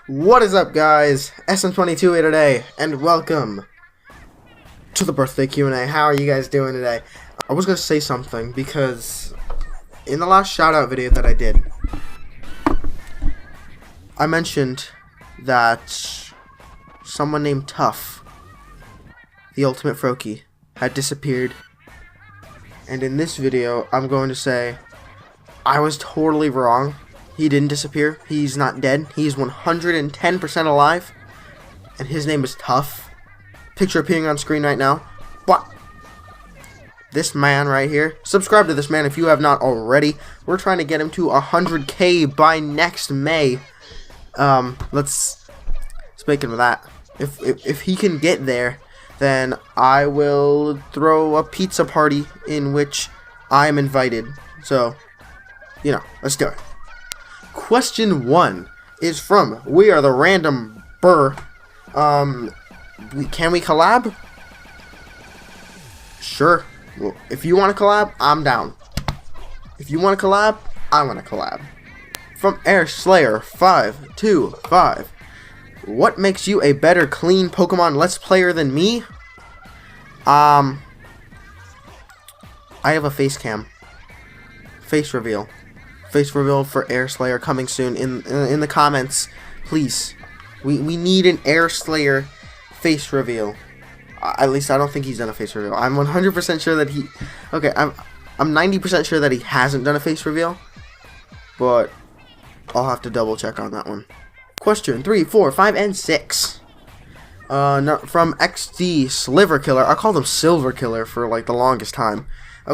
What is up, guys? SM22 here today, and welcome to the birthday Q&A. How are you guys doing today? I was going to say something, because in the last shout-out video that I did, I mentioned that someone named ItsTUF, the ultimate Froakie, had disappeared. And in this video, I'm going to say, I was totally wrong. He didn't disappear. He's not dead. He's 110% alive. And his name is ItsTUF. Picture appearing on screen right now. But this man right here. Subscribe to this man if you have not already. We're trying to get him to 100K by next May. Let's make him that. If he can get there, then I will throw a pizza party in which I am invited. So, you know, let's do it. Question 1 is from We Are the Random Burr. Can we collab? Sure. Well, if you want to collab, I'm down. If you want to collab, I want to collab. From Air Slayer 525. What makes you a better clean Pokemon Let's Player than me? I have a face cam. Face reveal. Face reveal for Air Slayer coming soon in the comments, please. We need an Air Slayer face reveal. At least I don't think he's done a face reveal. I'm 100% sure that he. Okay, I'm 90% sure that he hasn't done a face reveal, but I'll have to double check on that one. Question 3, 4, 5, and 6. From XD Sliver Killer. I called him Silver Killer for like the longest time.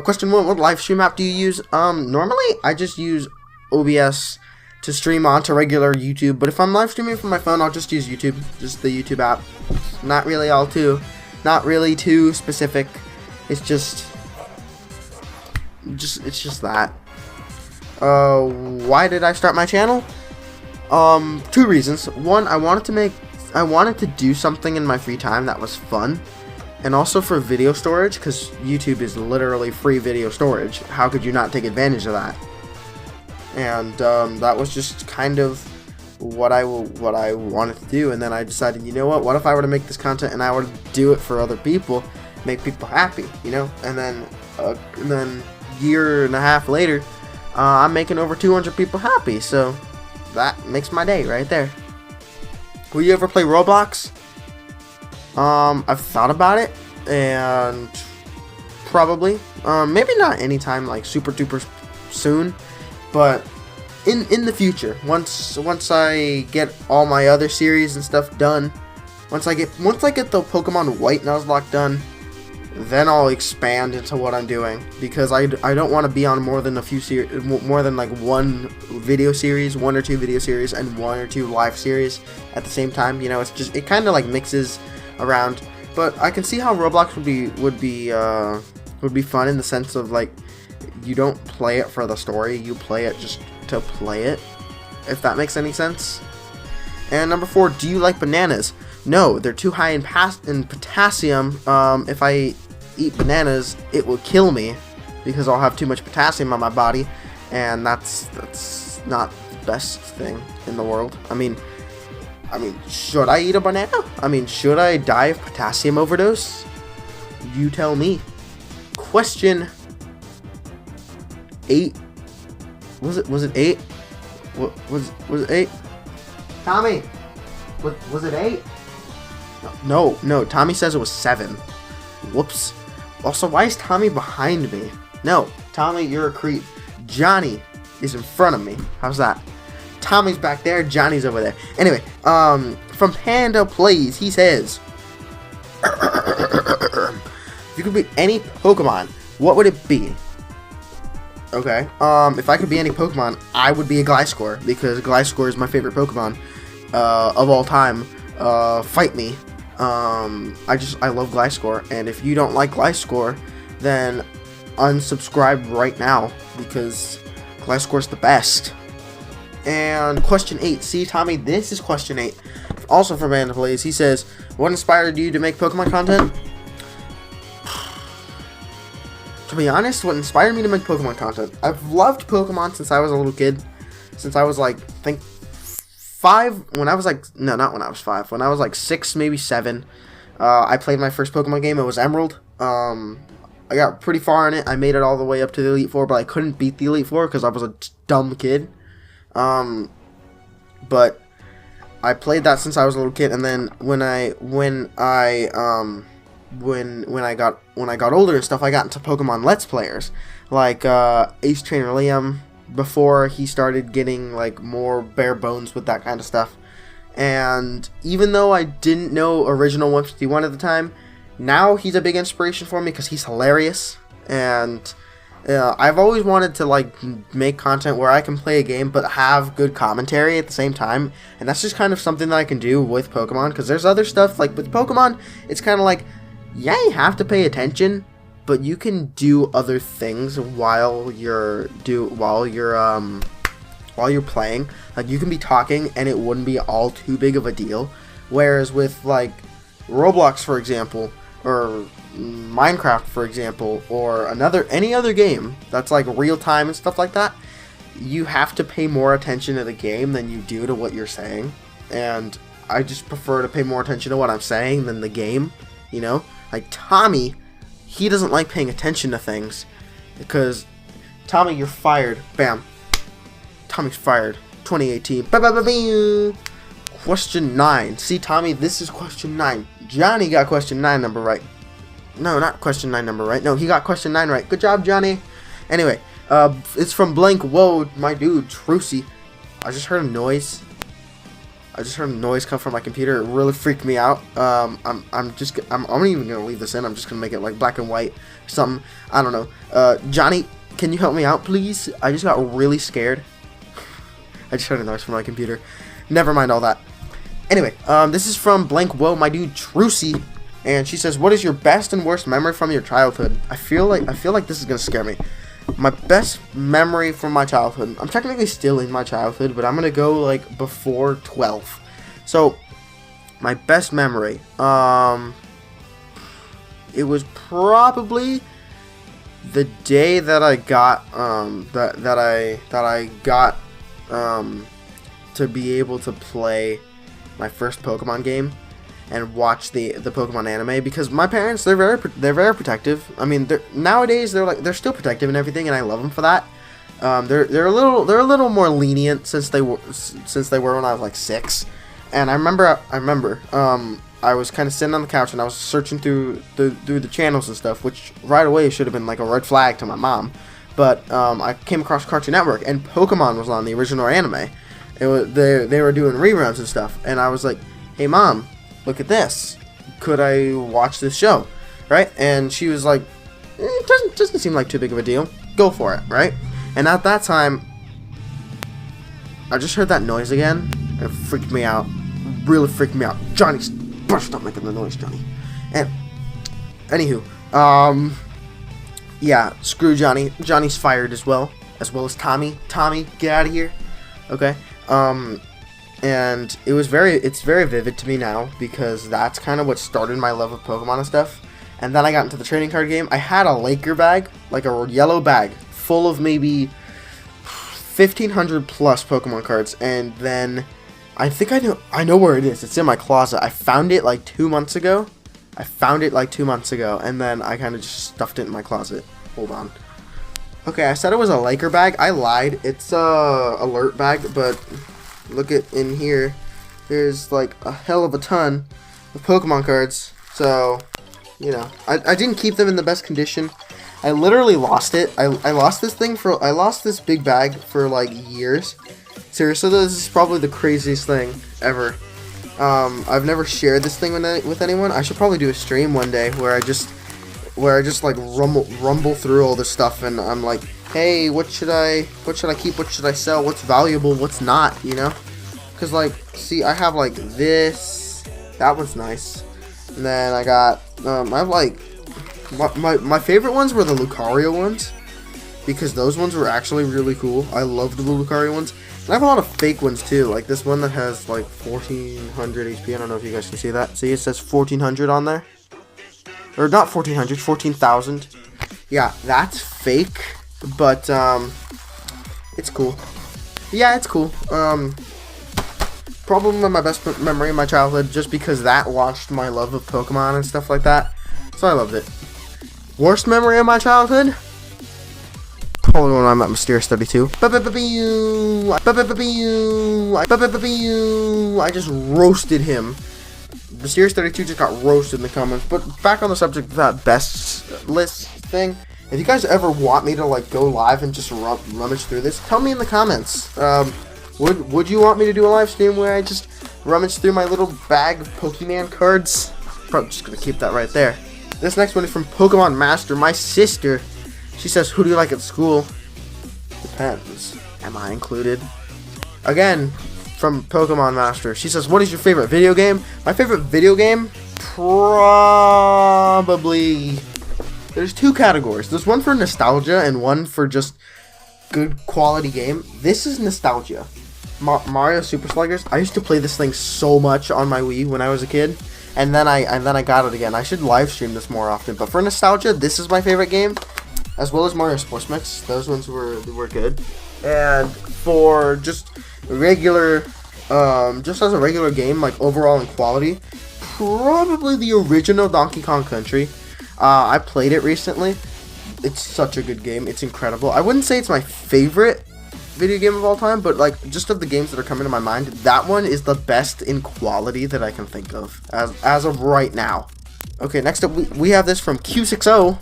Question 1, what live stream app do you use? Normally I just use OBS to stream onto regular YouTube, but if I'm live streaming from my phone, I'll just use YouTube, just the YouTube app. Not really too specific. It's just that. Why did I start my channel? 2 reasons. One, I wanted to do something in my free time that was fun. And also for video storage, because YouTube is literally free video storage. How could you not take advantage of that? And that was just kind of what I wanted to do. And then I decided, you know what if I were to make this content and I were to do it for other people, make people happy, you know? And then year and a half later, I'm making over 200 people happy. So that makes my day right there. Will you ever play Roblox? I've thought about it, and probably, maybe not anytime like super duper soon, but in the future, once I get all my other series and stuff done, once I get the Pokemon White Nuzlocke done, then I'll expand into what I'm doing, because I don't want to be on more than like one video series, 1 or 2 video series, and 1 or 2 live series at the same time. You know, it kind of like mixes around, but I can see how Roblox would be fun in the sense of like you don't play it for the story, you play it just to play it, if that makes any sense. And number 4, do you like bananas? No, they're too high in potassium. If I eat bananas, it will kill me because I'll have too much potassium on my body, and that's not the best thing in the world. I mean, should I eat a banana? I mean, should I die of potassium overdose? You tell me. Question 8. Was it 8? Was it 8? Tommy, was it 8? No. Tommy says it was 7. Whoops. Also, why is Tommy behind me? No, Tommy, you're a creep. Johnny is in front of me. How's that? Tommy's back there, Johnny's over there. Anyway, from Panda Plays, he says, if you could be any Pokemon, what would it be? Okay, if I could be any Pokemon, I would be a Gliscor, because Gliscor is my favorite Pokemon of all time. Fight me. I love Gliscor, and if you don't like Gliscor, then unsubscribe right now, because Gliscor's the best. And question 8. See, Tommy, this is question 8. Also from Panda Plays, he says, what inspired you to make Pokemon content? To be honest, what inspired me to make Pokemon content? I've loved Pokemon since I was a little kid. Since I was like, I think 5, when I was like, no, not when I was 5, when I was like 6, maybe 7, I played my first Pokemon game. It was Emerald. I got pretty far in it. I made it all the way up to the Elite Four, but I couldn't beat the Elite Four because I was a dumb kid. But I played that since I was a little kid, and then when I got older and stuff, I got into Pokemon Let's Players, like Ace Trainer Liam, before he started getting like more bare bones with that kind of stuff. And even though I didn't know original 151 at the time, now he's a big inspiration for me because he's hilarious. And I've always wanted to like make content where I can play a game but have good commentary at the same time, and that's just kind of something that I can do with Pokemon, because there's other stuff like with Pokemon, it's kind of like, yeah, you have to pay attention, but you can do other things while you're playing. Like, you can be talking and it wouldn't be all too big of a deal. Whereas with like Roblox, for example, or Minecraft, for example, or any other game that's like real time and stuff like that, you have to pay more attention to the game than you do to what you're saying. And I just prefer to pay more attention to what I'm saying than the game, you know? Like Tommy, he doesn't like paying attention to things, because Tommy, you're fired. Bam. Tommy's fired. 2018. Ba-ba-ba-bing. Question 9. See, Tommy, this is question 9. Johnny got question 9 number right. No, not question 9 number right. No, he got question 9 right. Good job, Johnny. Anyway, it's from Blank. Whoa, my dude, Trucy. I just heard a noise. I just heard a noise come from my computer. It really freaked me out. I'm even gonna leave this in. I'm just gonna make it like black and white or something. I don't know. Johnny, can you help me out, please? I just got really scared. I just heard a noise from my computer. Never mind all that. Anyway, this is from Blank. Whoa, my dude, Trucy. And she says, what is your best and worst memory from your childhood? I feel like this is gonna scare me. My best memory from my childhood. I'm technically still in my childhood, but I'm gonna go like before 12. So, my best memory. It was probably the day that I got to be able to play my first Pokemon game and watch the Pokemon anime, because my parents, they're very protective. I mean, nowadays they're still protective and everything, and I love them for that. They're a little more lenient since they were when I was like 6. And I remember I was kind of sitting on the couch and I was searching through the channels and stuff, which right away should have been like a red flag to my mom. But I came across Cartoon Network and Pokemon was on the original anime. They were doing reruns and stuff, and I was like, hey mom, look at this. Could I watch this show? Right? And she was like, it doesn't seem like too big of a deal. Go for it, right? And at that time, I just heard that noise again, and it freaked me out. Really freaked me out. Johnny, stop making the noise, Johnny. And, anywho, yeah, screw Johnny. Johnny's fired as well as Tommy. Tommy, get out of here. Okay? And it's very vivid to me now, because that's kind of what started my love of Pokemon and stuff. And then I got into the trading card game. I had a Laker bag, like a yellow bag, full of maybe 1,500 plus Pokemon cards. And then I think I know where it is. It's in my closet. I found it like 2 months ago. And then I kind of just stuffed it in my closet. Hold on. Okay, I said it was a Laker bag. I lied. It's a alert bag, but look at in here. There's like a hell of a ton of Pokemon cards. So, you know, I didn't keep them in the best condition. I literally lost it. I lost this big bag for like years. Seriously, this is probably the craziest thing ever. I've never shared this thing with anyone. I should probably do a stream one day where I just like rumble through all this stuff, and I'm like, hey, what should I keep, what should I sell, what's valuable, what's not, you know? Because, like, see, I have like this, that one's nice, and then I got I have like my favorite ones were the Lucario ones, because those ones were actually really cool. I love the Lucario ones. And I have a lot of fake ones too, like this one that has like 1400 HP. I don't know if you guys can see that. See, it says 1400 on there. Or not 1400, 14,000. Yeah, that's fake, but it's cool. Yeah, it's cool. probably my best memory of my childhood, just because that launched my love of Pokemon and stuff like that. So I loved it. Worst memory of my childhood? Probably when I met Mysterious 32. I just roasted him. Mysterious 32 just got roasted in the comments. But back on the subject of that best list thing, if you guys ever want me to like go live and just rummage through this, tell me in the comments. Would you want me to do a live stream where I just rummage through my little bag of Pokemon cards? Probably just gonna keep that right there. This next one is from Pokemon Master, my sister. She says, who do you like at school? Depends. Am I included? Again, from Pokemon Master. She says, what is your favorite video game? My favorite video game? Probably... There's two categories. There's one for nostalgia and one for just good quality game. This is nostalgia. Mario Super Sluggers. I used to play this thing so much on my Wii when I was a kid. And then I got it again. I should live stream this more often. But for nostalgia, this is my favorite game. As well as Mario Sports Mix. Those ones were good. And for just regular, just as a regular game, like overall in quality, probably the original Donkey Kong Country. I played it recently. It's such a good game. It's incredible. I wouldn't say it's my favorite video game of all time, but like just of the games that are coming to my mind, that one is the best in quality that I can think of as of right now. Okay, next up we have this from Q60.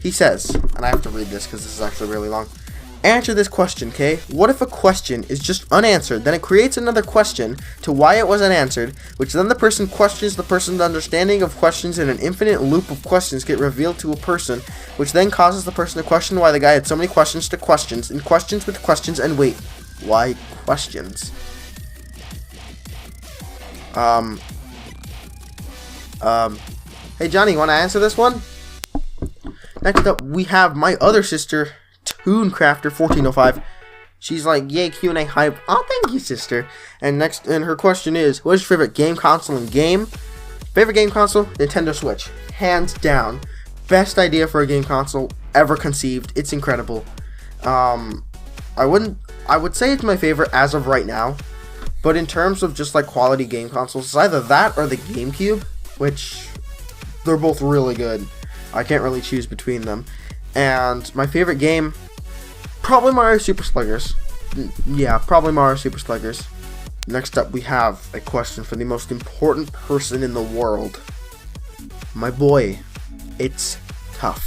He says, and I have to read this because this is actually really long. Answer this question, okay? What if a question is just unanswered, then it creates another question to why it wasn't answered, which then the person questions the person's understanding of questions, and an infinite loop of questions get revealed to a person, which then causes the person to question why the guy had so many questions to questions, and questions with questions, and wait, why questions? Hey Johnny, you want to answer this one? Next up, we have my other sister, Tooncrafter1405. She's like, yay, Q&A hype. Oh, thank you, sister. And her question is, what is your favorite game console and game? Favorite game console? Nintendo Switch. Hands down. Best idea for a game console ever conceived. It's incredible. I would say it's my favorite as of right now. But in terms of just like quality game consoles, it's either that or the GameCube, which they're both really good. I can't really choose between them. And my favorite game, probably Mario Super Sluggers. Yeah, probably Mario Super Sluggers. Next up, we have a question for the most important person in the world. My boy, ItsTUF.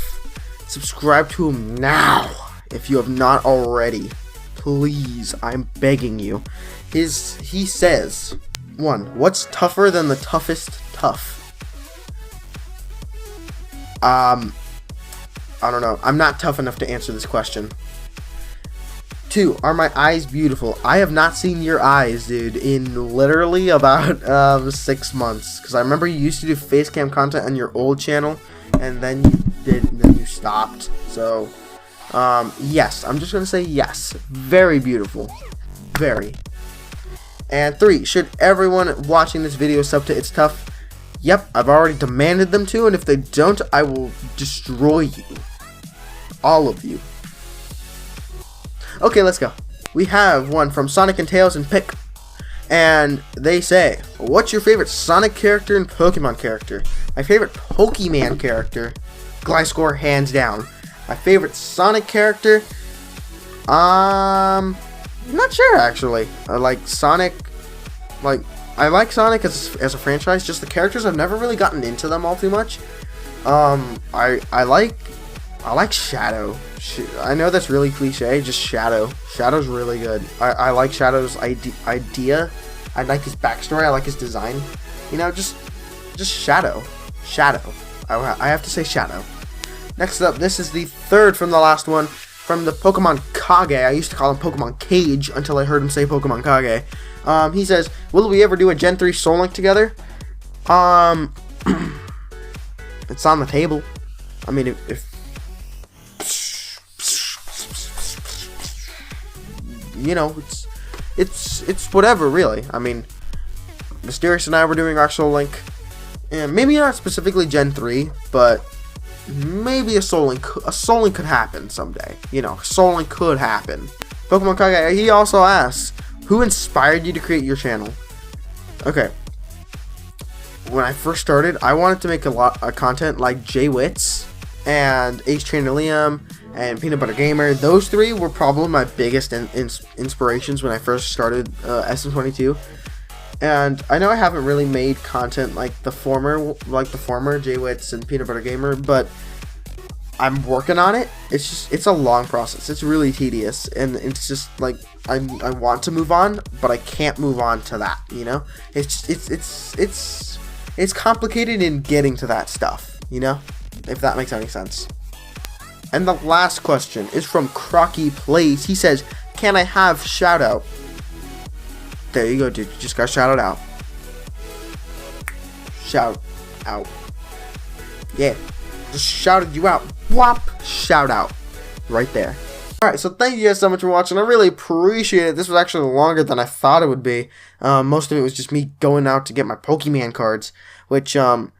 Subscribe to him now if you have not already. Please, I'm begging you. He says, 1. What's tougher than the toughest tough? I don't know. I'm not tough enough to answer this question. 2. Are my eyes beautiful? I have not seen your eyes, dude, in literally about 6 months. Because I remember you used to do facecam content on your old channel, and then you stopped. So, yes. I'm just gonna say yes. Very beautiful. Very. And 3. Should everyone watching this video sub to ItsTUF? Yep, I've already demanded them to, and if they don't, I will destroy you. All of you. Okay, let's go. We have one from Sonic and Tails and Pick. And they say, what's your favorite Sonic character and Pokemon character? My favorite Pokemon character, Gliscor, hands down. My favorite Sonic character, I'm not sure actually. I like Sonic as a franchise. Just the characters, I've never really gotten into them all too much. I like Shadow. I know that's really cliche, just Shadow. Shadow's really good. I like Shadow's idea. I like his backstory. I like his design. You know, just Shadow. I have to say Shadow. Next up, this is the third from the last one, from the Pokemon Kage. I used to call him Pokemon Cage until I heard him say Pokemon Kage. He says, will we ever do a Gen 3 Soul Link together? It's on the table. I mean, if you know, it's whatever, really. I mean, Mysterious and I were doing our Soul Link, and maybe not specifically Gen 3, but maybe a Soul Link could happen someday. You know, Soul Link could happen. Pokemon Kage, he also asks, Who inspired you to create your channel? Okay. When I first started, I wanted to make a lot of content like Jay Wits and H Trainer Liam and Peanut Butter Gamer. Those three were probably my biggest inspirations when I first started SM22. And I know I haven't really made content like the former Jay Wits and Peanut Butter Gamer, but I'm working on it. It's a long process. It's really tedious, and it's just like I want to move on, but I can't move on to that. You know, it's complicated in getting to that stuff. You know, if that makes any sense. And the last question is from Crocky Plays. He says, "Can I have shout out?" There you go, dude. You just got shouted out. Shout out. Yeah. Just shouted you out. Whop. Shout out. Right there. Alright, so thank you guys so much for watching. I really appreciate it. This was actually longer than I thought it would be. Most of it was just me going out to get my Pokemon cards, which are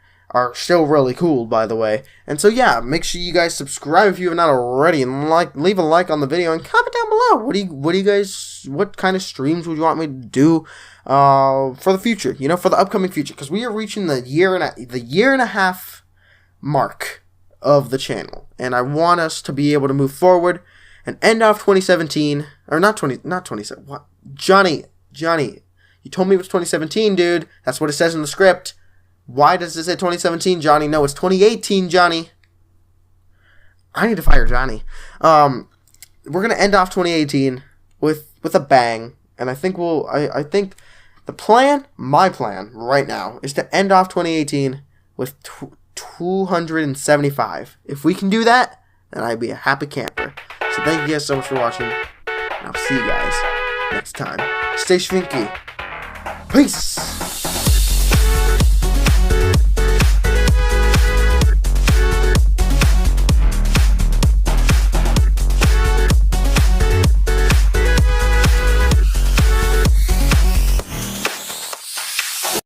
still really cool, by the way. And so yeah, make sure you guys subscribe if you have not already, and leave a like on the video, and comment down below. What kind of streams would you want me to do for the future? You know, for the upcoming future, because we are reaching the year and a half mark of the channel, and I want us to be able to move forward and end off 2017, or not 27. What, Johnny, you told me it was 2017, dude. That's what it says in the script. Why does it say 2017, Johnny? No, it's 2018, Johnny. I need to fire Johnny. We're gonna end off 2018 with a bang, and I think I think my plan right now is to end off 2018 with 275. If we can do that, then I'd be a happy camper. So thank you guys so much for watching, and I'll see you guys next time. Stay Shfinky. Peace.